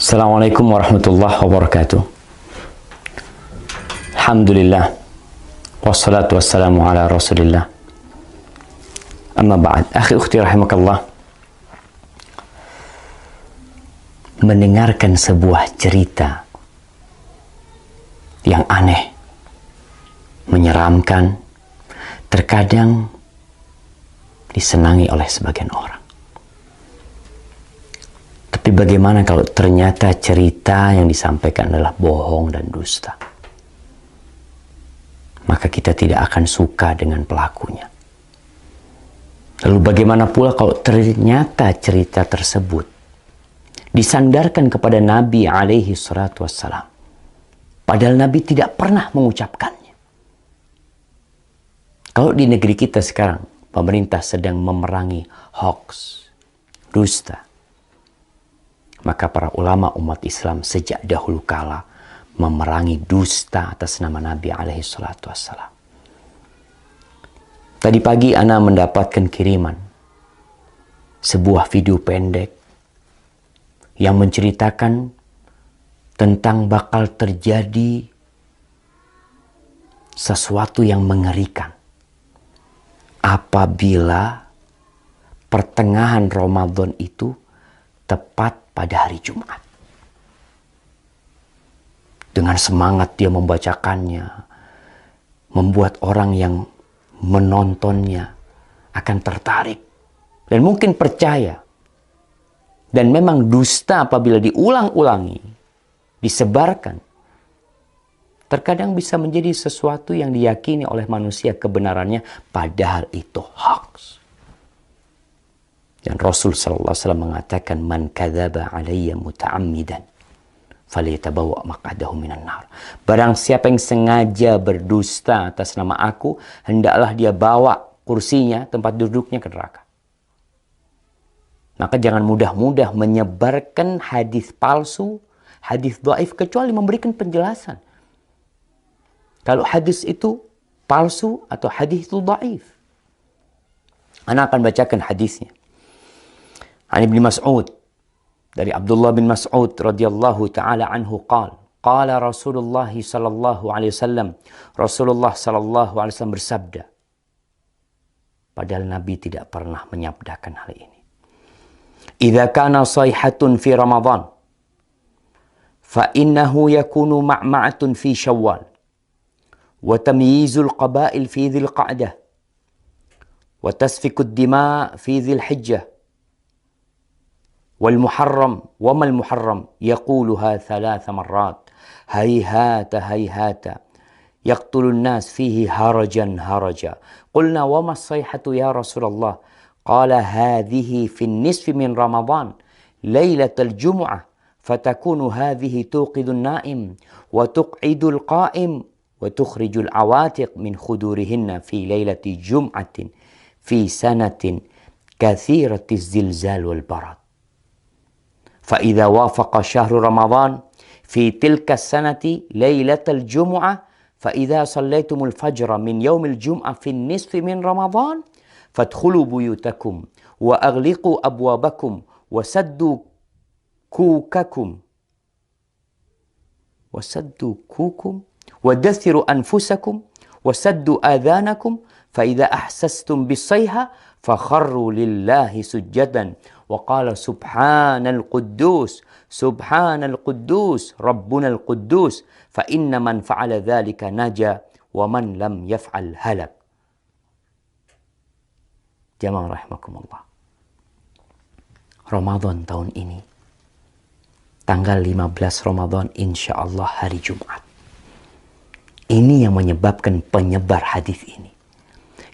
Assalamualaikum warahmatullahi wabarakatuh. Alhamdulillah. Wassalatu wassalamu ala rasulillah. Amma ba'd. Akhi ukhti rahimakallah. Mendengarkan sebuah cerita yang aneh, menyeramkan, terkadang disenangi oleh sebagian orang. Tapi bagaimana kalau ternyata cerita yang disampaikan adalah bohong dan dusta? Maka kita tidak akan suka dengan pelakunya. Lalu bagaimana pula kalau ternyata cerita tersebut disandarkan kepada Nabi alaihi salatu wassalam, padahal Nabi tidak pernah mengucapkannya? Kalau di negeri kita sekarang pemerintah sedang memerangi hoax, dusta, maka para ulama umat Islam sejak dahulu kala memerangi dusta atas nama Nabi alaihi salatu wassalam. Tadi pagi ana mendapatkan kiriman sebuah video pendek yang menceritakan tentang bakal terjadi sesuatu yang mengerikan apabila pertengahan Ramadan itu tepat pada hari Jumat. Dengan semangat dia membacakannya, membuat orang yang menontonnya akan tertarik dan mungkin percaya. Dan memang dusta apabila diulang-ulangi, disebarkan, terkadang bisa menjadi sesuatu yang diyakini oleh manusia kebenarannya, padahal itu hoax. Dan Rasul sallallahu alaihi wasallam mengatakan, "Man kadzaba alayya muta'ammidan falyatabawa maq'adahu minan nar." Barang siapa yang sengaja berdusta atas nama aku, hendaklah dia bawa kursinya, tempat duduknya ke neraka. Maka jangan mudah-mudah menyebarkan hadis palsu, hadis dhaif, kecuali memberikan penjelasan. Kalau hadis itu palsu atau hadis itu dhaif. Ana akan bacakan hadisnya. An Ibnu Mas'ud, dari Abdullah bin Mas'ud radhiyallahu taala anhu qala Rasulullah sallallahu alaihi wasallam, Rasulullah sallallahu alaihi wasallam bersabda, padahal Nabi tidak pernah menyabdakan hal ini. Idza kana sayhatun fi Ramadan fa innahu yakunu ma'ma'atun fi Syawal wa tamyizul qaba'il fi Dzil Qa'dah wa tasfikud dima' fi Dzil Hijjah والمحرم وما المحرم يقولها 3 مرات هيهات هيهات يقتل الناس فيه هرجا هرجا قلنا وما الصيحة يا رسول الله قال هذه في النصف من رمضان ليلة الجمعة فتكون هذه توقظ النائم وتقعد القائم وتخرج العواتق من خدورهن في ليلة جمعة في سنة كثيرة الزلزال والبرد فإذا وافق شهر رمضان في تلك السنة ليلة الجمعة فإذا صليتم الفجر من يوم الجمعة في النصف من رمضان فادخلوا بيوتكم وأغلقوا أبوابكم وسدوا كوكم ودثروا أنفسكم وسدوا آذانكم فإذا أحسستم بالصيحة فخروا لله سجدا وقال سبحان القدوس ربنا القدوس فإن من فعل ذلك نجا ومن لم يفعل هلك. Jamaah rahimakumullah. Ramadan tahun ini, tanggal 15 Ramadan, insya Allah hari Jumat. Ini yang menyebabkan penyebar hadis ini.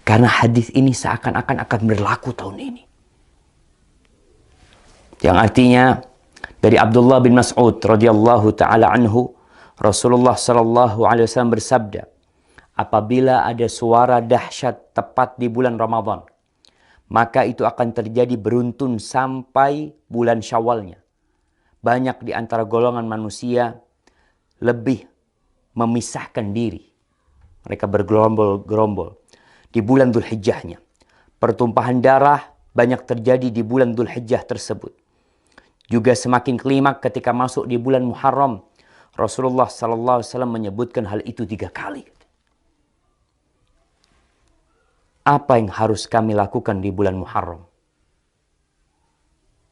Karena hadis ini seakan-akan akan berlaku tahun ini. Yang artinya dari Abdullah bin Mas'ud radhiyallahu taala anhu, Rasulullah sallallahu alaihi wasallam bersabda, apabila ada suara dahsyat tepat di bulan Ramadan, maka itu akan terjadi beruntun sampai bulan Syawalnya. Banyak di antara golongan manusia lebih memisahkan diri. Mereka bergerombol-gerombol di bulan Dzulhijjahnya. Pertumpahan darah banyak terjadi di bulan Dzulhijjah tersebut. Juga semakin klimak ketika masuk di bulan Muharram. Rasulullah SAW menyebutkan hal itu 3 kali. Apa yang harus kami lakukan di bulan Muharram?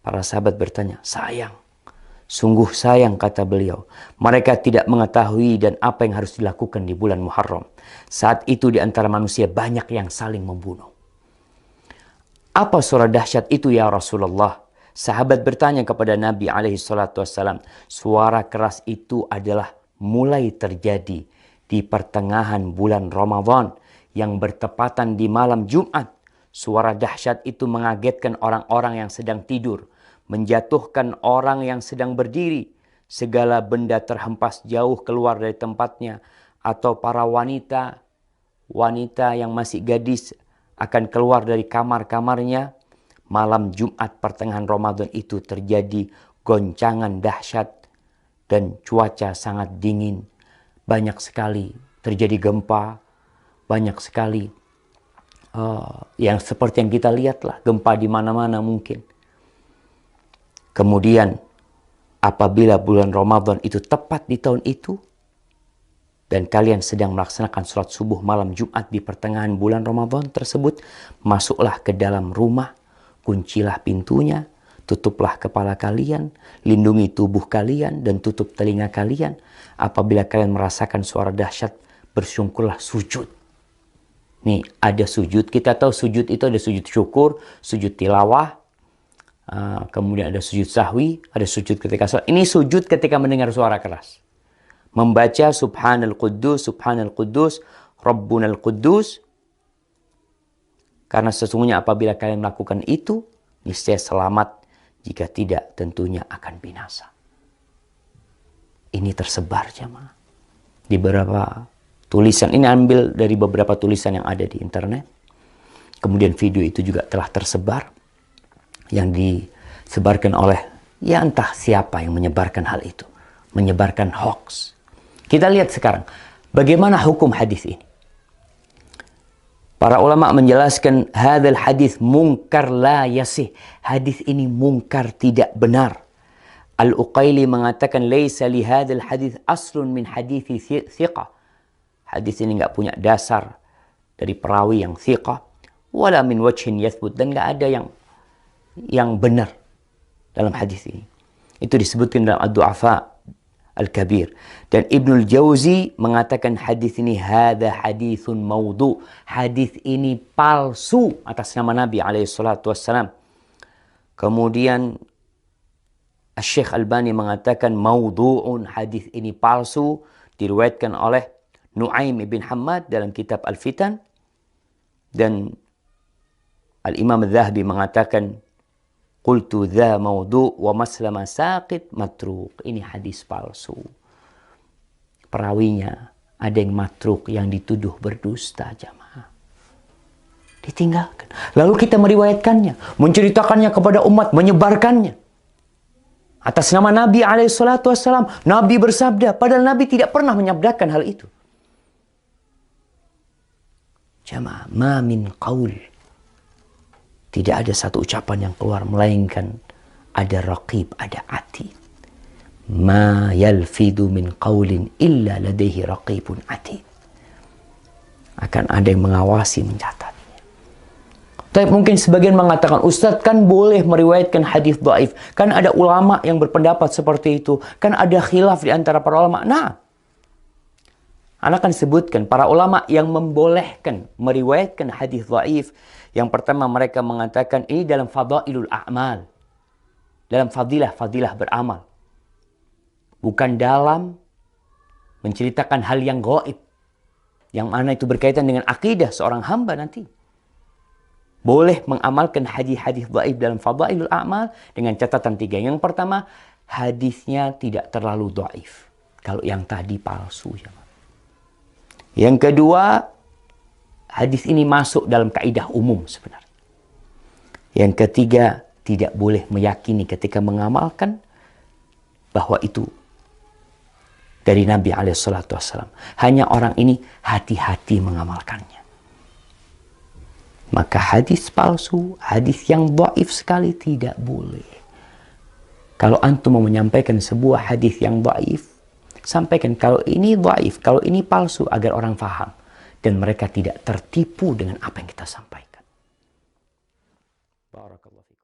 Para sahabat bertanya, sayang. Sungguh sayang, kata beliau. Mereka tidak mengetahui dan apa yang harus dilakukan di bulan Muharram. Saat itu di antara manusia banyak yang saling membunuh. Apa suara dahsyat itu ya Rasulullah? Sahabat bertanya kepada Nabi SAW. Suara keras itu adalah mulai terjadi di pertengahan bulan Ramadan yang bertepatan di malam Jumat. Suara dahsyat itu mengagetkan orang-orang yang sedang tidur, menjatuhkan orang yang sedang berdiri. Segala benda terhempas jauh keluar dari tempatnya, atau para wanita yang masih gadis akan keluar dari kamar-kamarnya. Malam Jumat pertengahan Ramadan itu terjadi goncangan dahsyat dan cuaca sangat dingin. Banyak sekali terjadi gempa, banyak sekali yang seperti yang kita lihat lah, gempa di mana-mana mungkin. Kemudian apabila bulan Ramadan itu tepat di tahun itu, dan kalian sedang melaksanakan sholat subuh malam Jumat di pertengahan bulan Ramadan tersebut, masuklah ke dalam rumah, kuncilah pintunya, tutuplah kepala kalian, lindungi tubuh kalian, dan tutup telinga kalian. Apabila kalian merasakan suara dahsyat, bersyukurlah, sujud. Nih, ada sujud. Kita tahu sujud itu ada sujud syukur, sujud tilawah, kemudian ada sujud sahwi, ada sujud ketika sholat. Ini sujud ketika mendengar suara keras. Membaca Subhanal Quddus, Rabbunal Quddus. Karena sesungguhnya apabila kalian melakukan itu, niscaya selamat. Jika tidak, tentunya akan binasa. Ini tersebar jemaah di beberapa tulisan. Ini ambil dari beberapa tulisan yang ada di internet. Kemudian video itu juga telah tersebar, yang disebarkan oleh ya entah siapa yang menyebarkan hal itu, menyebarkan hoax. Kita lihat sekarang bagaimana hukum hadis ini. Para ulama menjelaskan hadzal hadis munkar la yasih. Hadis ini munkar, tidak benar. Al-Uqaili mengatakan laisa li hadzal hadis aslun min hadithi thiqah. Hadis ini enggak punya dasar dari perawi yang thiqah, wala min wajhin yathbut, dan enggak ada yang benar dalam hadis ini. Itu disebutkan dalam Ad-Du'afa Al-Kabir. Dan Ibnul Jauzi mengatakan hadis ini hadza haditsun maudhu. Hadis ini palsu atas nama Nabi SAW. Kemudian Syekh Albani mengatakan maudhu'un, hadis ini palsu, diriwayatkan oleh Nuaim ibn Hammad dalam kitab Al-Fitan. Dan Al-Imam Al-Zahabi mengatakan qultu dha maudhu' wa maslama saqit matruk. Ini hadis palsu. Perawinya ada yang matruk, yang dituduh berdusta jamaah. Ditinggalkan. Lalu kita meriwayatkannya, menceritakannya kepada umat, menyebarkannya. Atas nama Nabi SAW. Nabi bersabda, padahal Nabi tidak pernah menyabdakan hal itu. Jamaah, ma min qaul. Tidak ada satu ucapan yang keluar melainkan ada raqib, ada atid. Ma yalfidu min qaulin illa ladaihi raqibun atid. Akan ada yang mengawasi, mencatatnya. Tapi mungkin sebagian mengatakan, Ustadz kan boleh meriwayatkan hadis dhaif. Kan ada ulama yang berpendapat seperti itu. Kan ada khilaf di antara para ulama. Nah, Anda akan sebutkan para ulama yang membolehkan meriwayatkan hadis dhaif. Yang pertama, mereka mengatakan ini dalam fadailul a'mal. Dalam fadilah beramal. Bukan dalam menceritakan hal yang gaib. Yang mana itu berkaitan dengan akidah seorang hamba nanti. Boleh mengamalkan hadis-hadis dhaif dalam fadailul a'mal dengan catatan 3. Yang pertama, hadisnya tidak terlalu dhaif. Kalau yang tadi palsu. Yang kedua, hadis ini masuk dalam kaidah umum sebenarnya. Yang ketiga, tidak boleh meyakini ketika mengamalkan bahwa itu dari Nabi SAW. Hanya orang ini hati-hati mengamalkannya. Maka hadis palsu, hadis yang dhaif sekali tidak boleh. Kalau antum mau menyampaikan sebuah hadis yang dhaif, sampaikan kalau ini dhaif, kalau ini palsu, agar orang faham dan mereka tidak tertipu dengan apa yang kita sampaikan. Barakallahu fikum.